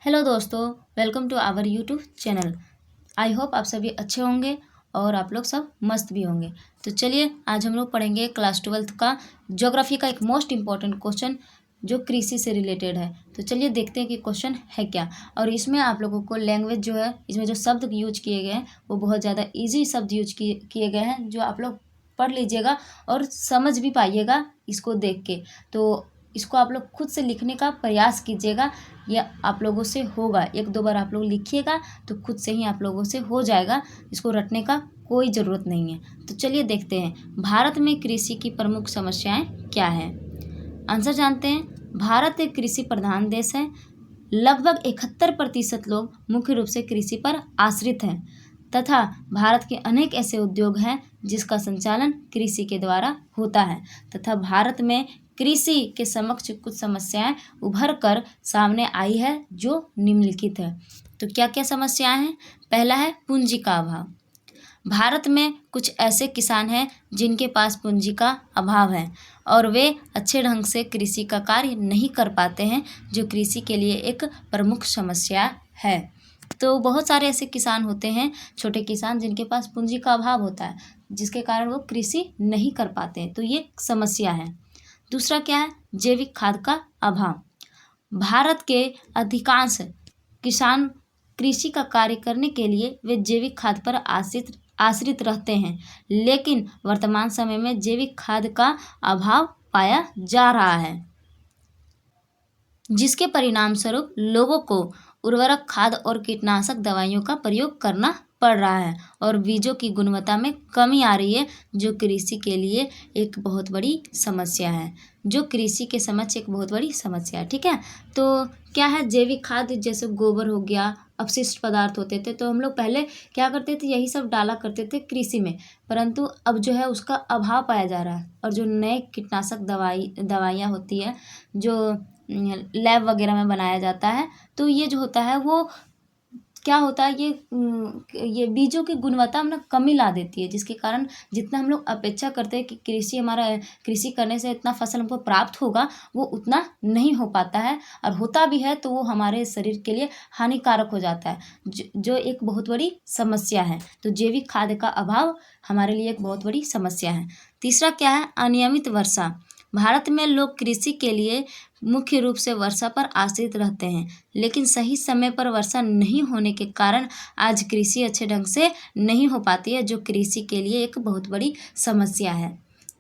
Hello दोस्तों, welcome to our YouTube channel. I hope आप सभी अच्छे होंगे और आप लोग सब मस्त भी होंगे। तो चलिए आज हम लोग पढ़ेंगे क्लास 12th का ज्योग्राफी का एक मोस्ट इम्पॉर्टेंट क्वेश्चन जो कृषि से रिलेटेड है। तो चलिए देखते हैं कि क्वेश्चन है क्या। और इसमें आप लोगों को लैंग्वेज जो है, इसमें जो शब्द यूज किए गए हैं वो बहुत ज़्यादा ईजी शब्द यूज किए गए हैं, जो आप लोग पढ़ लीजिएगा और समझ भी पाइएगा इसको देख के। तो इसको आप लोग खुद से लिखने का प्रयास कीजिएगा, यह आप लोगों से होगा। एक दो बार आप लोग लिखिएगा तो खुद से ही आप लोगों से हो जाएगा, इसको रटने का कोई ज़रूरत नहीं है। तो चलिए देखते हैं भारत में कृषि की प्रमुख समस्याएं क्या है। आंसर जानते हैं। भारत एक कृषि प्रधान देश है। लगभग 71% लोग मुख्य रूप से कृषि पर आश्रित हैं तथा भारत के अनेक ऐसे उद्योग हैं जिसका संचालन कृषि के द्वारा होता है तथा भारत में कृषि के समक्ष कुछ समस्याएं उभर कर सामने आई है जो निम्नलिखित है। तो क्या क्या समस्याएं हैं? पहला है पूंजी का अभाव। भारत में कुछ ऐसे किसान हैं जिनके पास पूंजी का अभाव है और वे अच्छे ढंग से कृषि का कार्य नहीं कर पाते हैं, जो कृषि के लिए एक प्रमुख समस्या है। तो बहुत सारे ऐसे किसान होते हैं, छोटे किसान, जिनके पास पूंजी का अभाव होता है, जिसके कारण वो कृषि नहीं कर पाते हैं। तो ये समस्या है। दूसरा क्या है? जैविक खाद का अभाव। भारत के अधिकांश किसान कृषि का कार्य करने के लिए वे जैविक खाद पर आश्रित रहते हैं, लेकिन वर्तमान समय में जैविक खाद का अभाव पाया जा रहा है, जिसके परिणाम स्वरूप लोगों को उर्वरक खाद और कीटनाशक दवाइयों का प्रयोग करना पड़ रहा है और बीजों की गुणवत्ता में कमी आ रही है, जो कृषि के लिए एक बहुत बड़ी समस्या है, जो कृषि के समक्ष एक बहुत बड़ी समस्या है। ठीक है, तो क्या है? जैविक खाद जैसे गोबर हो गया, अपशिष्ट पदार्थ होते थे, तो हम लोग पहले क्या करते थे, यही सब डाला करते थे कृषि में, परंतु अब जो है उसका अभाव पाया जा रहा है। और जो नए कीटनाशक दवाइयाँ होती है जो लैब वगैरह में बनाया जाता है, तो ये जो होता है वो क्या होता है, ये बीजों की गुणवत्ता में कमी ला देती है, जिसके कारण जितना हम लोग अपेक्षा करते हैं कि कृषि करने से इतना फसल हमको प्राप्त होगा, वो उतना नहीं हो पाता है, और होता भी है तो वो हमारे शरीर के लिए हानिकारक हो जाता है, जो एक बहुत बड़ी समस्या है। तो जैविक खाद का अभाव हमारे लिए एक बहुत बड़ी समस्या है। तीसरा क्या है? अनियमित वर्षा। भारत में लोग कृषि के लिए मुख्य रूप से वर्षा पर आश्रित रहते हैं, लेकिन सही समय पर वर्षा नहीं होने के कारण आज कृषि अच्छे ढंग से नहीं हो पाती है, जो कृषि के लिए एक बहुत बड़ी समस्या है।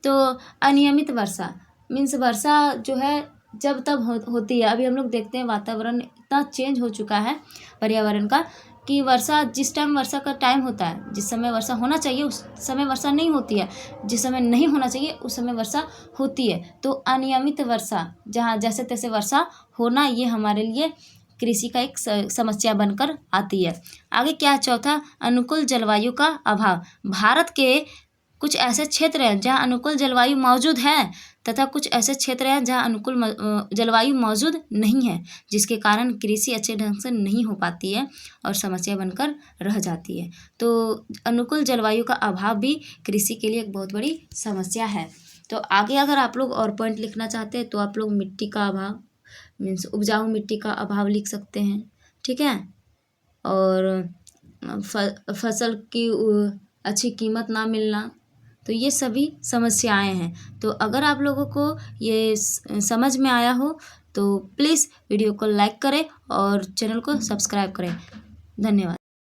तो अनियमित वर्षा मीन्स वर्षा जो है जब तब होती है। अभी हम लोग देखते हैं वातावरण इतना चेंज हो चुका है पर्यावरण का, कि वर्षा जिस टाइम वर्षा का टाइम होता है, जिस समय वर्षा होना चाहिए उस समय वर्षा नहीं होती है, जिस समय नहीं होना चाहिए उस समय वर्षा होती है। तो अनियमित वर्षा, जहाँ जैसे तैसे वर्षा होना, ये हमारे लिए कृषि का एक समस्या बनकर आती है। आगे क्या है? चौथा, अनुकूल जलवायु का अभाव। भारत के कुछ ऐसे क्षेत्र हैं जहाँ अनुकूल जलवायु मौजूद है तथा कुछ ऐसे क्षेत्र हैं जहाँ अनुकूल जलवायु मौजूद नहीं है, जिसके कारण कृषि अच्छे ढंग से नहीं हो पाती है और समस्या बनकर रह जाती है। तो अनुकूल जलवायु का अभाव भी कृषि के लिए एक बहुत बड़ी समस्या है। तो आगे अगर आप लोग और पॉइंट लिखना चाहते हैं तो आप लोग मिट्टी का अभाव मीन्स उपजाऊ मिट्टी का अभाव लिख सकते हैं। ठीक है, और फसल की अच्छी कीमत ना मिलना, तो ये सभी समस्याएं हैं। तो अगर आप लोगों को ये समझ में आया हो तो प्लीज़ वीडियो को लाइक करें और चैनल को सब्सक्राइब करें। धन्यवाद।